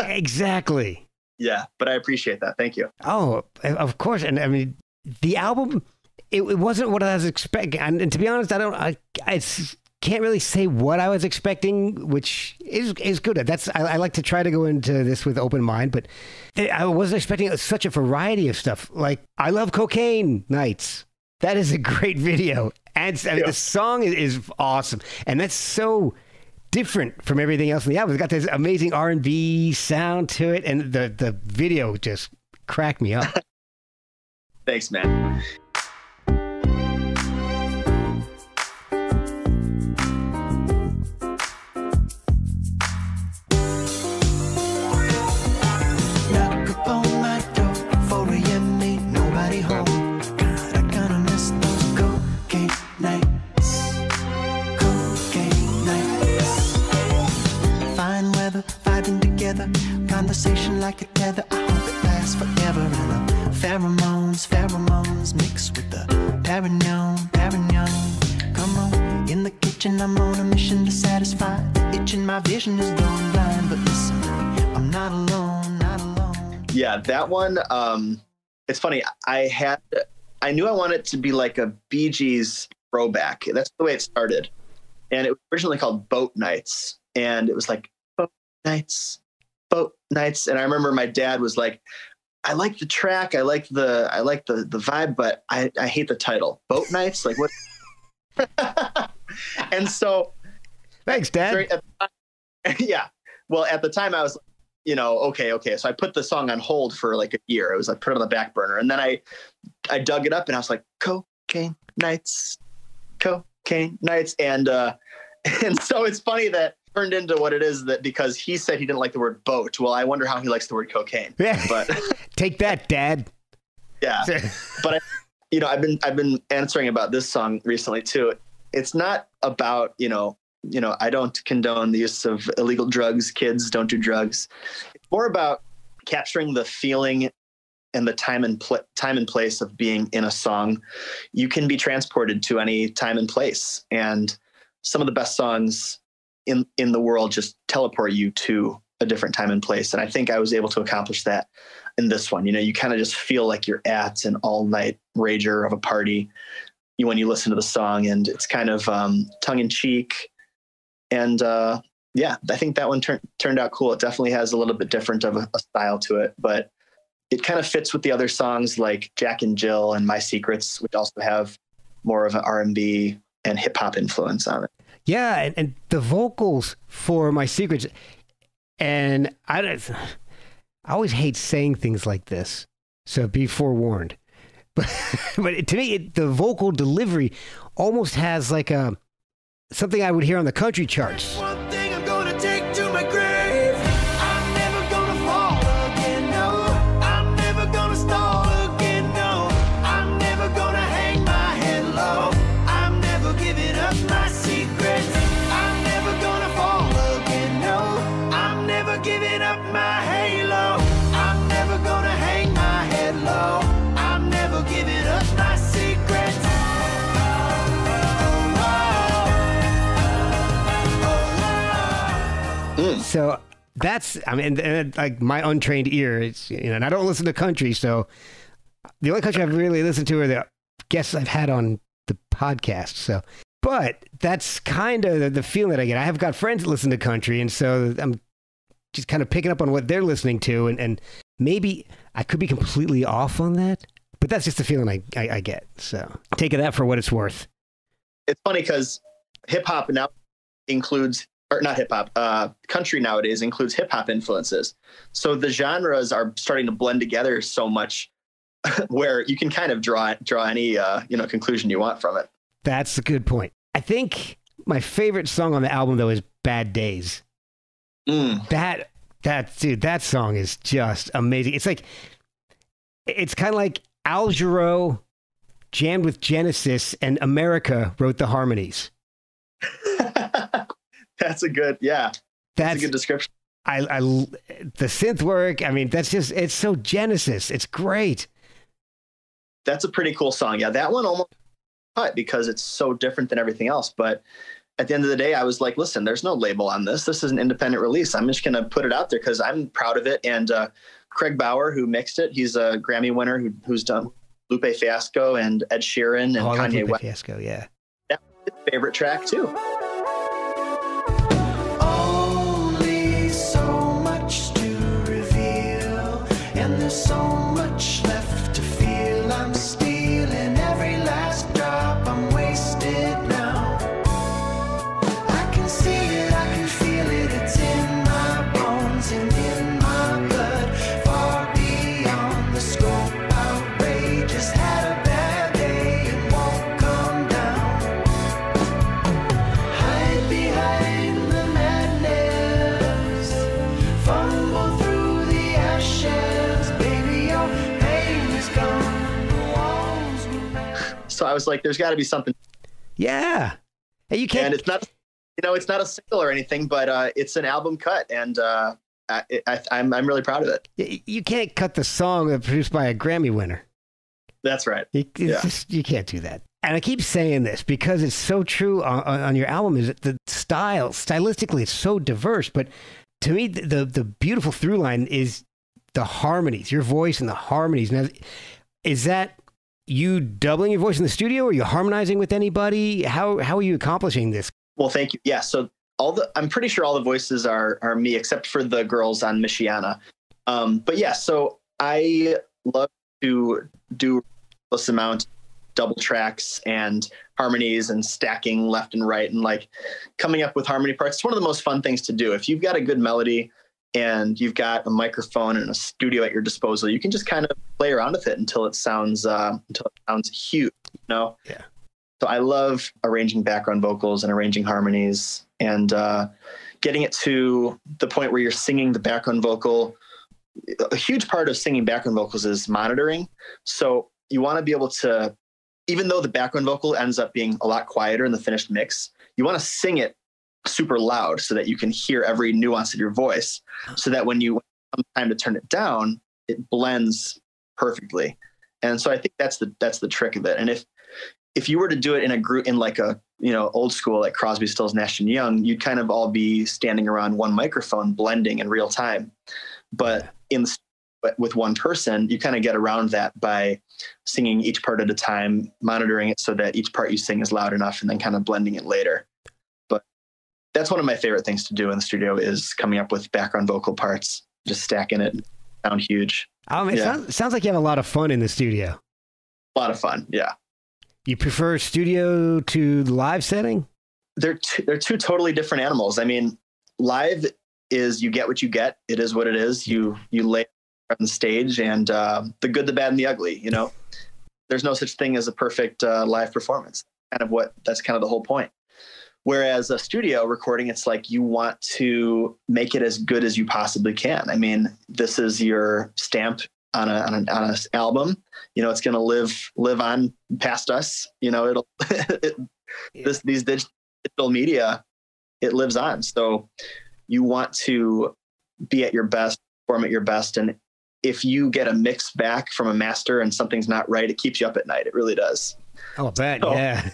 Speaker 4: exactly.
Speaker 2: Yeah, but I appreciate that. Thank you.
Speaker 4: Oh, of course. And I mean, the album, it wasn't what I was expecting. And to be honest, I can't really say what I was expecting, which is good. I like to try to go into this with open mind, but I wasn't expecting such a variety of stuff. Like, I Love Cocaine Nights. That is a great video. And the song is awesome. And that's so different from everything else in the album. It's got this amazing R&B sound to it. And the video just cracked me up.
Speaker 2: Thanks, man.
Speaker 3: together, I hope it lasts forever. And the pheromones mix with the paragnon. Come on, in the kitchen, I'm on a mission to satisfy the itch in my vision is going blind. But listen, I'm not alone, not alone.
Speaker 2: Yeah, that one, it's funny. I knew I wanted it to be like a Bee Gees throwback. That's the way it started. And it was originally called Boat Nights. And it was like, Boat Nights. And I remember my dad was like, I like the track. I like the vibe, but I hate the title. Boat Nights? Like what? And so.
Speaker 4: Thanks, Dad.
Speaker 2: Yeah. Well, at the time I was, okay. So I put the song on hold for like a year. It was like put it on the back burner. And then I dug it up and I was like, Cocaine Nights. And so it's funny that turned into what it is, that because he said he didn't like the word boat. Well, I wonder how he likes the word cocaine.
Speaker 4: Yeah.
Speaker 2: But
Speaker 4: take that, Dad.
Speaker 2: Yeah. But I've been answering about this song recently too. It's not about, I don't condone the use of illegal drugs. Kids, don't do drugs. It's more about capturing the feeling and the time and place of being in a song. You can be transported to any time and place, and some of the best songs in the world just teleport you to a different time and place. And I think I was able to accomplish that in this one. You kind of just feel like you're at an all night rager of a party when you listen to the song, and it's kind of tongue in cheek. And yeah, I think that one turned out cool. It definitely has a little bit different of a style to it, but it kind of fits with the other songs like Jack and Jill and My Secrets, which also have more of an R&B and hip hop influence on it.
Speaker 4: Yeah. And the vocals for My Secrets, and I always hate saying things like this, so be forewarned. But to me, the vocal delivery almost has like something I would hear on the country charts.
Speaker 3: One thing I'm gonna take to my grave. I'm never gonna fall again, no. I'm never gonna stall again, no. I'm never gonna hang my head low. I'm never giving up my secrets. I'm never gonna fall again, no. I'm never giving up my halo. I'm never gonna hang my head low. I'm never giving up my secrets.
Speaker 4: So that's, and like my untrained ear, it's, and I don't listen to country. So the only country I've really listened to are the guests I've had on the podcast. So, but that's kind of the feeling that I get. I have got friends that listen to country. And so I'm just kind of picking up on what they're listening to. And maybe I could be completely off on that, but that's just the feeling I get. So take that for what it's worth.
Speaker 2: It's funny because hip hop now includes, or not hip hop, country nowadays includes hip hop influences. So the genres are starting to blend together so much where you can kind of draw any, conclusion you want from it.
Speaker 4: That's a good point. I think my favorite song on the album though is Bad Days. That song is just amazing. It's kind of like Al Jarreau jammed with Genesis and America wrote the harmonies.
Speaker 2: That's a good, that's a good description.
Speaker 4: The synth work, it's so Genesis. It's great.
Speaker 2: That's a pretty cool song. Yeah, that one almost cut because it's so different than everything else. But at the end of the day, I was like, listen, there's no label on this. This is an independent release. I'm just going to put it out there because I'm proud of it. And Craig Bauer, who mixed it, he's a Grammy winner who's done Lupe Fiasco and Ed Sheeran and Kanye West.
Speaker 4: Fiasco, yeah.
Speaker 2: That's his favorite track, too.
Speaker 3: Only so much to reveal, and there's so much left to feel. I'm stealing every last drop. I'm wasted now. I can see it, I can feel it. It's in my bones and in my blood. Far beyond the scope, outrageous. Had a bad day and won't come down. Hide behind the madness, fumble through the ashes. Baby, your pain is gone. The walls were mad.
Speaker 2: So I was like, there's got to be something.
Speaker 4: Yeah. And you can't.
Speaker 2: And it's not, it's not a single or anything, but it's an album cut. And I'm really proud of it.
Speaker 4: You can't cut the song produced by a Grammy winner.
Speaker 2: That's right.
Speaker 4: You can't do that. And I keep saying this because it's so true on your album, is that the stylistically, it's so diverse. But to me, the beautiful through line is the harmonies, your voice and the harmonies. Now, is that you doubling your voice in the studio, or are you harmonizing with anybody? How are you accomplishing this?
Speaker 2: Well, thank you. Yeah. So I'm pretty sure all the voices are me, except for the girls on Michiana. But yeah, so I love to do this amount double tracks and harmonies and stacking left and right and like coming up with harmony parts. It's one of the most fun things to do. If you've got a good melody and you've got a microphone and a studio at your disposal, you can just kind of play around with it until it sounds huge, you know?
Speaker 4: Yeah.
Speaker 2: So I love arranging background vocals and arranging harmonies and getting it to the point where you're singing the background vocal. A huge part of singing background vocals is monitoring. So you want to be able to, even though the background vocal ends up being a lot quieter in the finished mix, you want to sing it super loud so that you can hear every nuance of your voice, so that when you come time to turn it down, it blends perfectly. And so I think that's the trick of it. And if you were to do it in a group, in like a, old school, like Crosby, Stills, Nash and Young, you'd kind of all be standing around one microphone blending in real time. But with one person, you kind of get around that by singing each part at a time, monitoring it so that each part you sing is loud enough, and then kind of blending it later. But that's one of my favorite things to do in the studio, is coming up with background vocal parts, just stacking it, sound huge.
Speaker 4: Sounds like you have a lot of fun in the studio.
Speaker 2: A lot of fun. Yeah.
Speaker 4: You prefer studio to the live setting?
Speaker 2: They're two totally different animals. I mean, live is you get what you get. It is what it is. You lay on the stage, and the good, the bad, and the ugly. There's no such thing as a perfect live performance. That's kind of the whole point. Whereas a studio recording, it's like you want to make it as good as you possibly can. I mean, this is your stamp on an album. It's going to live on past us. These digital media, it lives on. So you want to be at your best, perform at your best. And if you get a mix back from a master and something's not right, it keeps you up at night. It really does.
Speaker 4: Oh, I bet. Yeah.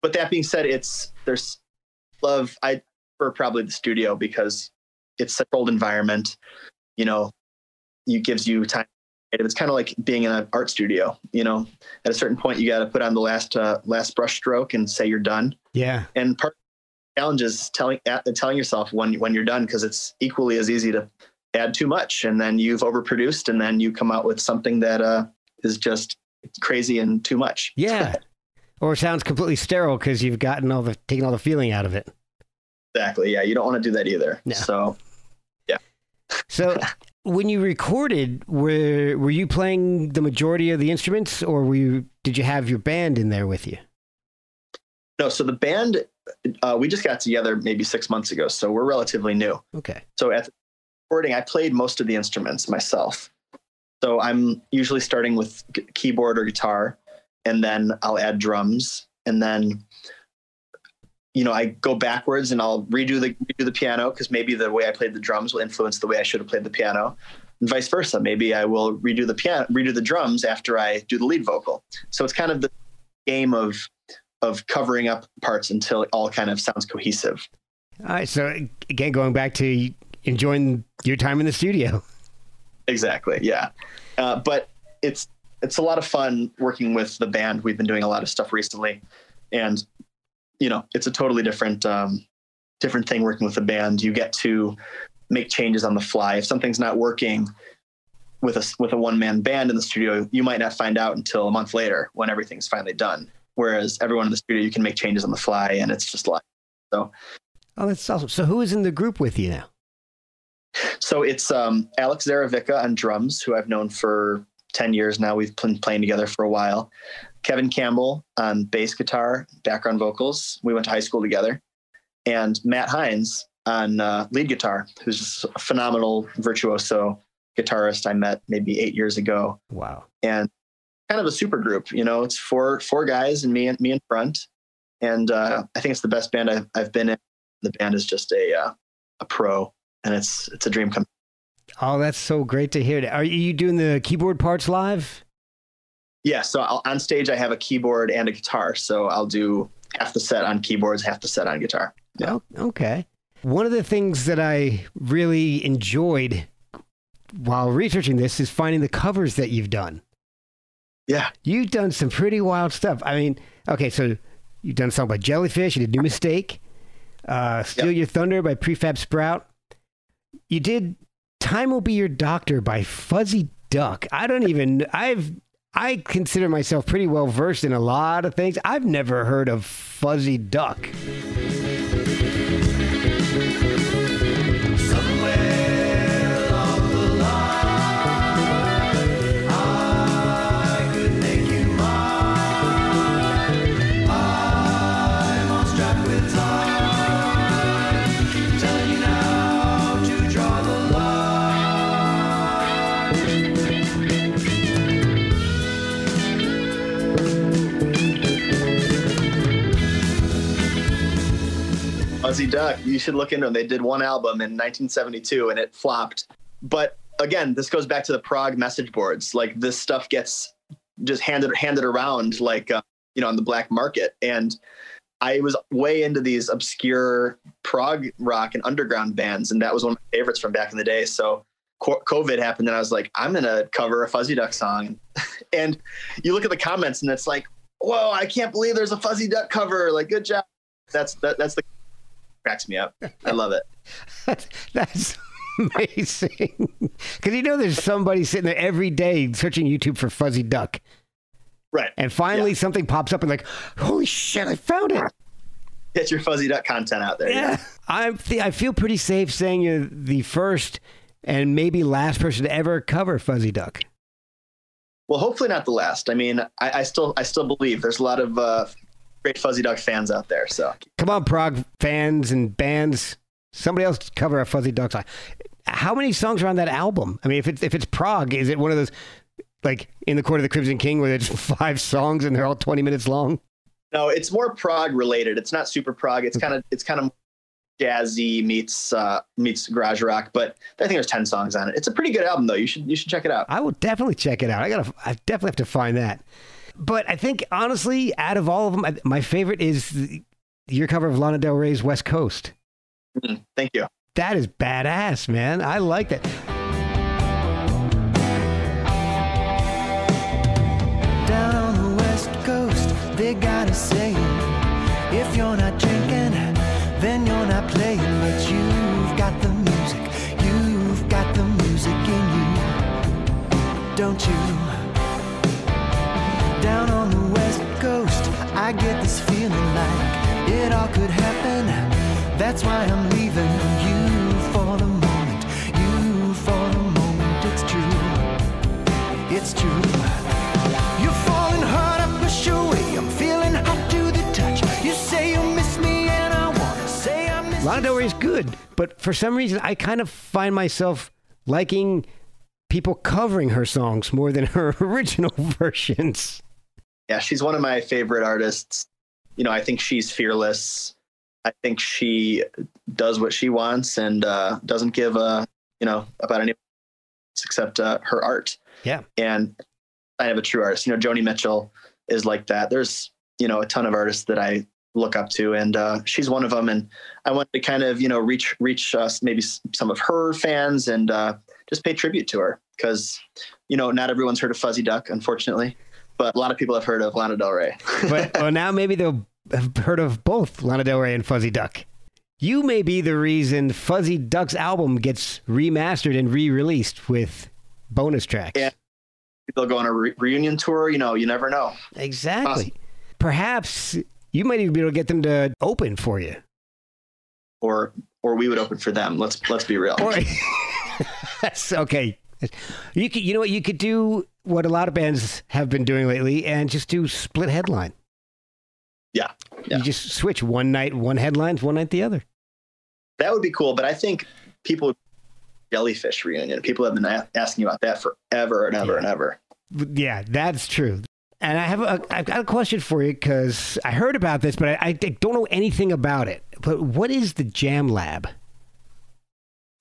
Speaker 2: But that being said, there's love. I prefer probably the studio because it's such an old environment. It gives you time. It's kind of like being in an art studio. At a certain point, you got to put on the last brush stroke and say you're done.
Speaker 4: Yeah. And
Speaker 2: part of the challenge is telling yourself when you're done, because it's equally as easy to add too much, and then you've overproduced, and then you come out with something that is just crazy and too much.
Speaker 4: Yeah. Or sounds completely sterile because you've taken all the feeling out of it.
Speaker 2: Exactly. Yeah. You don't want to do that either. No. So, yeah.
Speaker 4: So when you recorded, were you playing the majority of the instruments, or did you have your band in there with you?
Speaker 2: No. So the band, we just got together maybe 6 months ago, so we're relatively new.
Speaker 4: Okay.
Speaker 2: So at the recording, I played most of the instruments myself. So I'm usually starting with keyboard or guitar, and then I'll add drums, and then, I go backwards and I'll redo the piano, because maybe the way I played the drums will influence the way I should have played the piano, and vice versa. Maybe I will redo the drums after I do the lead vocal. So it's kind of the game of covering up parts until it all kind of sounds cohesive.
Speaker 4: All right. So again, going back to enjoying your time in the studio.
Speaker 2: Exactly. Yeah. But it's a lot of fun working with the band. We've been doing a lot of stuff recently, and it's a totally different thing working with the band. You get to make changes on the fly. If something's not working with a one-man band in the studio, you might not find out until a month later when everything's finally done. Whereas everyone in the studio, you can make changes on the fly, and it's just live. So,
Speaker 4: oh, that's awesome. So who is in the group with you now?
Speaker 2: So it's Alex Zaravica on drums, who I've known for 10 years now. We've been playing together for a while. Kevin Campbell on bass guitar, background vocals. We went to high school together. And Matt Hines on lead guitar, who's just a phenomenal virtuoso guitarist I met maybe 8 years ago.
Speaker 4: Wow.
Speaker 2: And kind of a super group. It's four guys and me in front. And I think it's the best band I've been in. The band is just a pro. and it's a dream come.
Speaker 4: Oh, that's so great to hear. Are you doing the keyboard parts live?
Speaker 2: Yeah. So on stage, I have a keyboard and a guitar. So I'll do half the set on keyboards, half the set on guitar. Yeah.
Speaker 4: Oh, okay. One of the things that I really enjoyed while researching this is finding the covers that you've done.
Speaker 2: Yeah.
Speaker 4: You've done some pretty wild stuff. I mean, okay, so you've done a song by Jellyfish. You did New Mistake. Steal Your Thunder by Prefab Sprout. You did Time Will Be Your Doctor by Fuzzy Duck. I consider myself pretty well versed in a lot of things. I've never heard of Fuzzy Duck.
Speaker 2: Fuzzy Duck, you should look into them. They did one album in 1972 and it flopped. But again, this goes back to the prog message boards. Like this stuff gets just handed around like, on the black market. And I was way into these obscure prog rock and underground bands. And that was one of my favorites from back in the day. So COVID happened and I was like, I'm going to cover a Fuzzy Duck song. And you look at the comments and it's like, whoa, I can't believe there's a Fuzzy Duck cover. Like, good job. That's the cracks me up. I love it.
Speaker 4: That's amazing. Because there's somebody sitting there every day searching YouTube for Fuzzy Duck.
Speaker 2: Right.
Speaker 4: And finally something pops up and like, holy shit, I found it.
Speaker 2: Get your Fuzzy Duck content out there.
Speaker 4: Yeah. I feel pretty safe saying you're the first and maybe last person to ever cover Fuzzy Duck.
Speaker 2: Well, hopefully not the last. I mean, I still believe there's a lot of great Fuzzy Duck fans out there. So
Speaker 4: come on, prog fans and bands, somebody else cover a Fuzzy Duck song. How many songs are on that album? I mean, if it's prog, is it one of those like In the Court of the Crimson King where there's 5 songs and they're all 20 minutes long?
Speaker 2: No, it's more prog related. It's not super prog. It's kind of jazzy meets garage rock. But I think there's 10 songs on it. It's a pretty good album though. You should check it out.
Speaker 4: I will definitely check it out. I definitely have to find that. But I think, honestly, out of all of them, my favorite is your cover of Lana Del Rey's West Coast.
Speaker 2: Thank you.
Speaker 4: That is badass, man. I like that.
Speaker 3: Down on the West Coast, they got a saying, if you're not drinking, then you're not playing. But you've got the music in you, don't you? Down on the West Coast, I get this feeling like it all could happen. That's why I'm leaving you for the moment. It's true. You're falling hard up a showy. I'm feeling hot to the touch. You say you miss me and I want to say I miss you.
Speaker 4: Lana Del Rey is good, but for some reason, I kind of find myself liking people covering her songs more than her original versions.
Speaker 2: Yeah, she's one of my favorite artists. I think she's fearless. I think she does what she wants and doesn't give about anyone except her art.
Speaker 4: Yeah.
Speaker 2: And I have a true artist. Joni Mitchell is like that. There's, a ton of artists that I look up to, and she's one of them. And I wanted to kind of, reach maybe some of her fans and just pay tribute to her because, not everyone's heard of Fuzzy Duck, unfortunately. But a lot of people have heard of Lana Del Rey.
Speaker 4: But now maybe they'll have heard of both Lana Del Rey and Fuzzy Duck. You may be the reason Fuzzy Duck's album gets remastered and re-released with bonus tracks.
Speaker 2: Yeah. They'll go on a reunion tour. You never know.
Speaker 4: Exactly.
Speaker 2: Awesome.
Speaker 4: Perhaps you might even be able to get them to open for you.
Speaker 2: Or we would open for them. Let's be real.
Speaker 4: That's okay. You could do what a lot of bands have been doing lately and just do split headline.
Speaker 2: Yeah.
Speaker 4: You just switch one night, one headlines, one night the other.
Speaker 2: That would be cool. But I think people, Jellyfish reunion, people have been asking about that forever and ever and ever.
Speaker 4: Yeah, that's true. And I've got a question for you because I heard about this, but I don't know anything about it. But what is the Jam Lab?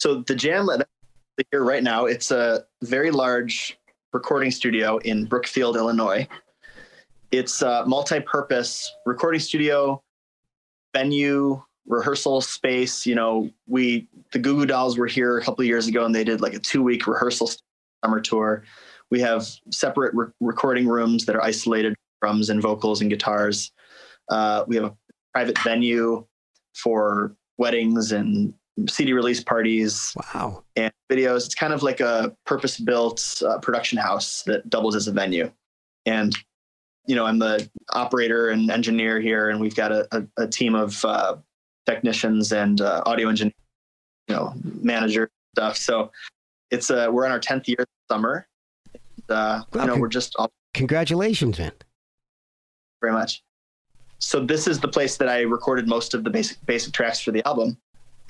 Speaker 2: So the Jam Lab here right now, it's a very large recording studio in Brookfield, Illinois. It's a multi-purpose recording studio, venue, rehearsal space. You know, the Goo Goo Dolls were here a couple of years ago and they did like a 2-week rehearsal summer tour. We have separate recording rooms that are isolated, drums and vocals and guitars. We have a private venue for weddings and CD release parties.
Speaker 4: Wow.
Speaker 2: And videos. It's kind of like a purpose-built production house that doubles as a venue. And, you know, I'm the operator and engineer here, and we've got a team of technicians and audio engineers, you know, manager stuff. So it's we're on our 10th year this summer. And, you know, we're just all
Speaker 4: congratulations, man.
Speaker 2: Very much. So this is the place that I recorded most of the basic tracks for the album.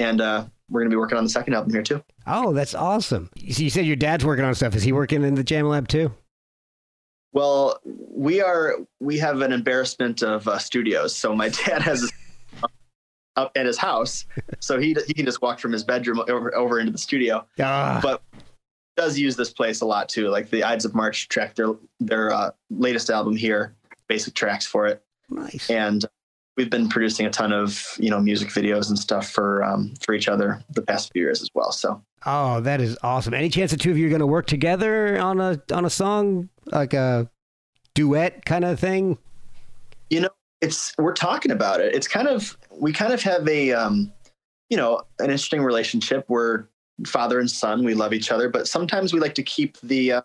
Speaker 2: And we're going to be working on the second album here too. Oh,
Speaker 4: that's awesome. You said your dad's working on stuff. Is he working in the Jam Lab too?
Speaker 2: Well, we have an embarrassment of studios. So my dad has up at his house, so he can just walk from his bedroom over into the studio. But he does use this place a lot too. Like the Ides of March track, their latest album here, basic tracks for it.
Speaker 4: Nice.
Speaker 2: And we've been producing a ton of, you know, music videos and stuff for each other the past few years as well. So.
Speaker 4: Oh, that is awesome. Any chance the two of you are going to work together on a song, like a duet kind of thing?
Speaker 2: You know, we're talking about it. We kind of have a, you know, an interesting relationship. We're father and son. We love each other, but sometimes we like to keep the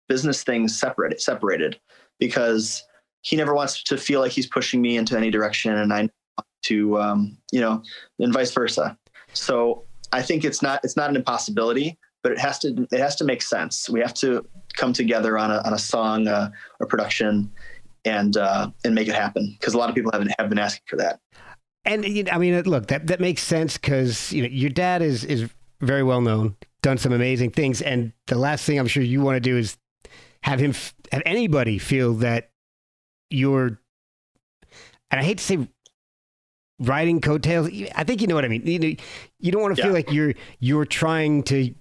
Speaker 2: business things separated because he never wants to feel like he's pushing me into any direction, and I want to, you know, and vice versa. So I think it's not an impossibility, but it has to make sense. We have to come together on a song, a production, and make it happen, because a lot of people have been asking for that.
Speaker 4: And you know, I mean, look, that makes sense, because you know your dad is very well known, done some amazing things, and the last thing I'm sure you want to do is have anybody feel that you're, and I hate to say riding coattails. I think you know what I mean. You don't want to feel like you're trying to.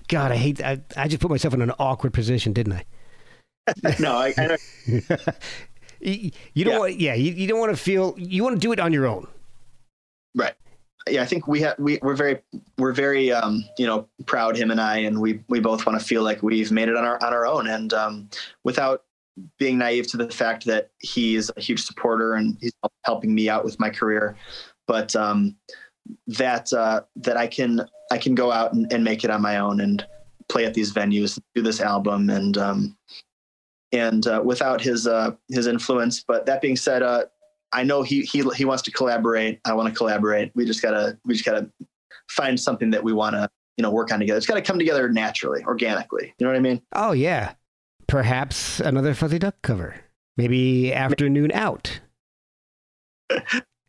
Speaker 4: God, I just put myself in an awkward position, didn't I?
Speaker 2: No, I know.
Speaker 4: You don't want. Yeah, you don't want to feel. You want to do it on your own.
Speaker 2: Right. Yeah, I think we're very you know, proud, him and I, and we both want to feel like we've made it on our own, and without being naive to the fact that he is a huge supporter and he's helping me out with my career, but that I can go out and make it on my own and play at these venues, do this album, and without his influence. But that being said, I know he wants to collaborate. I want to collaborate. We just gotta find something that we want to, you know, work on together. It's got to come together naturally, organically. You know what I mean?
Speaker 4: Oh yeah. Perhaps another Fuzzy Duck cover. Maybe Afternoon Out.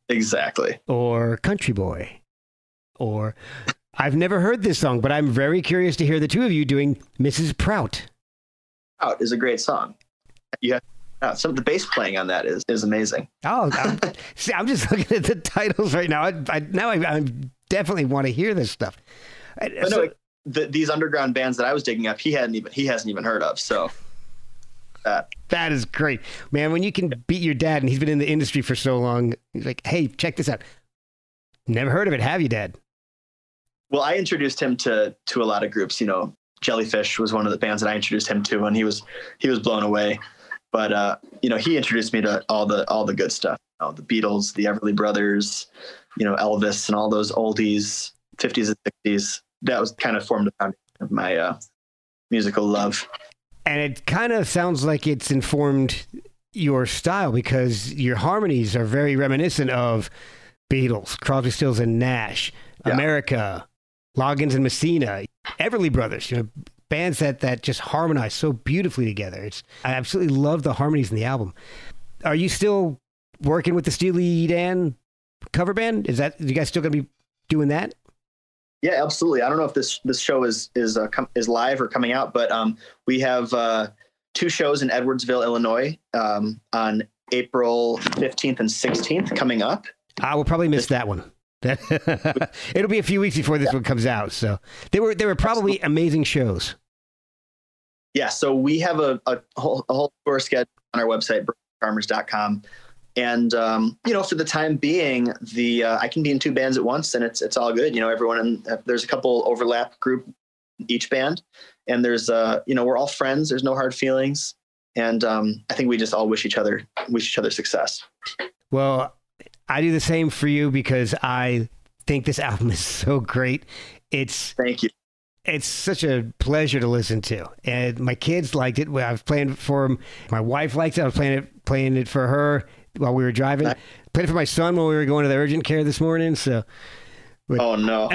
Speaker 2: Exactly.
Speaker 4: Or Country Boy. Or I've never heard this song, but I'm very curious to hear the two of you doing Mrs. Prout.
Speaker 2: Prout is a great song. Some of the bass playing on that is amazing.
Speaker 4: Oh, I'm just looking at the titles right now. I definitely want to hear this stuff.
Speaker 2: But no, these underground bands that I was digging up, he hasn't even heard of. So
Speaker 4: that is great, man. When you can beat your dad, and he's been in the industry for so long, he's like, "Hey, check this out." Never heard of it, have you, Dad?
Speaker 2: Well, I introduced him to a lot of groups. You know, Jellyfish was one of the bands that I introduced him to, and he was blown away. But you know, he introduced me to all the good stuff. You know, the Beatles, the Everly Brothers, you know, Elvis, and all those oldies, 50s and 60s. That was kind of formed the foundation of my musical love.
Speaker 4: And it kind of sounds like it's informed your style, because your harmonies are very reminiscent of Beatles, Crosby, Stills and Nash, America, Loggins and Messina, Everly Brothers, you know, bands that just harmonize so beautifully together. I absolutely love the harmonies in the album. Are you still working with the Steely Dan cover band? Are you guys still going to be doing that?
Speaker 2: Yeah, absolutely. I don't know if this show is live or coming out, but we have 2 shows in Edwardsville, Illinois, on April 15th and 16th coming up.
Speaker 4: I will probably miss that one. It'll be a few weeks before this one comes out. So they were probably amazing shows.
Speaker 2: Yeah. So we have a whole tour schedule on our website, farmers.com. And, for the time being, I can be in 2 bands at once, and it's all good. There's a couple overlap group in each band, and there's, we're all friends. There's no hard feelings. And I think we just all wish each other success.
Speaker 4: Well, I do the same for you because I think this album is so great.
Speaker 2: Thank you.
Speaker 4: It's such a pleasure to listen to. And my kids liked it. I was playing it for them. My wife liked it. I was playing it for her while we were driving. Played it for my son when we were going to the urgent care this morning. So,
Speaker 2: oh no,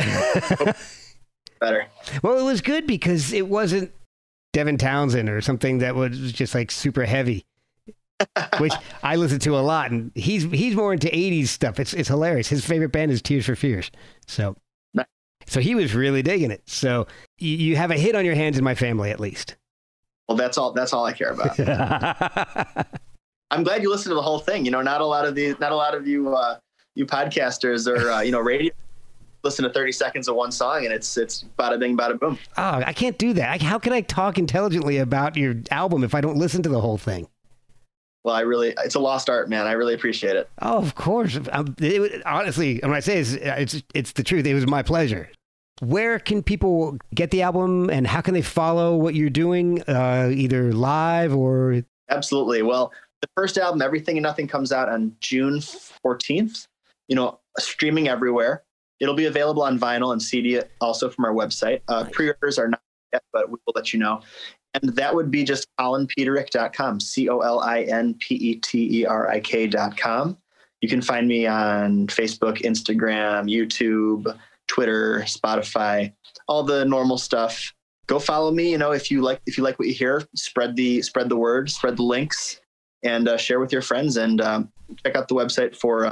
Speaker 2: better.
Speaker 4: Well, it was good because it wasn't Devin Townsend or something that was just like super heavy, which I listen to a lot. And he's more into 80s stuff. It's hilarious. His favorite band is Tears for Fears. So he was really digging it. So you have a hit on your hands in my family, at least.
Speaker 2: Well, that's all I care about. I'm glad you listened to the whole thing. Not a lot of you podcasters or, radio listen to 30 seconds of one song and it's bada bing, bada boom.
Speaker 4: Oh, I can't do that. How can I talk intelligently about your album if I don't listen to the whole thing?
Speaker 2: Well, it's a lost art, man. I really appreciate it.
Speaker 4: Oh, of course. Honestly, when I say it's the truth, it was my pleasure. Where can people get the album and how can they follow what you're doing, either live or?
Speaker 2: Absolutely. Well, the first album, Everything and Nothing, comes out on June 14th, streaming everywhere. It'll be available on vinyl and CD also from our website. Nice. Pre-orders are not yet, but we will let you know. And that would be just colinpeterik.com, COLINPETERIK.com. You can find me on Facebook, Instagram, YouTube, Twitter, Spotify, all the normal stuff. Go follow me. If you like what you hear, spread the word, spread the links, and share with your friends. And check out the website for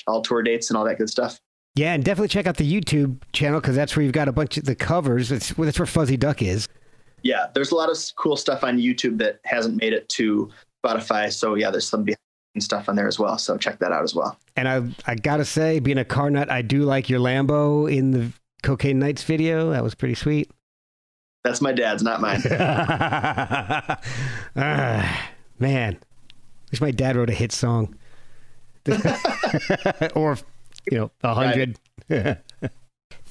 Speaker 2: all tour dates and all that good stuff.
Speaker 4: Yeah, and definitely check out the YouTube channel because that's where you've got a bunch of the covers. That's where Fuzzy Duck is. Yeah,
Speaker 2: there's a lot of cool stuff on YouTube that hasn't made it to Spotify. So yeah, there's some behind stuff on there as well. So check that out as well.
Speaker 4: And I gotta say, being a car nut, I do like your Lambo in the Cocaine Nights video. That was pretty sweet.
Speaker 2: That's my dad's, not mine.
Speaker 4: Man, wish my dad wrote a hit song. Or 100. Right.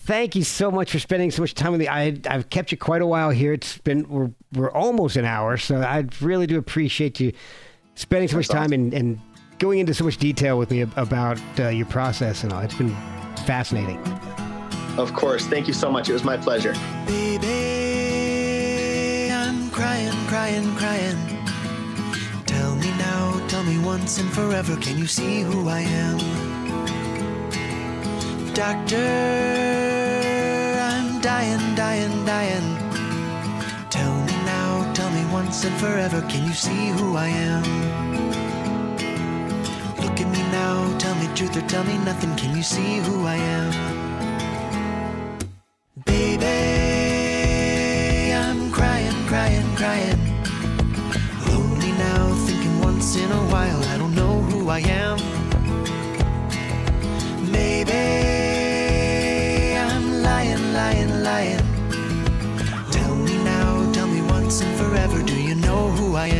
Speaker 4: Thank you so much for spending so much time with me. I've kept you quite a while here. We're almost an hour, so I really do appreciate you spending so much time and going into so much detail with me about your process and all. It's been fascinating.
Speaker 2: Of course. Thank you so much. It was my pleasure.
Speaker 3: Baby, I'm crying. Tell me now, tell me once and forever, can you see who I am? Doctor, I'm dying. Tell me now, tell me once and forever, can you see who I am? Look at me now, tell me truth or tell me nothing, can you see who I am? Baby, I'm crying. Lonely now, thinking once in a while, I don't know who I am. Maybe I'm lying. Tell me now, tell me once and forever, do you know who I am?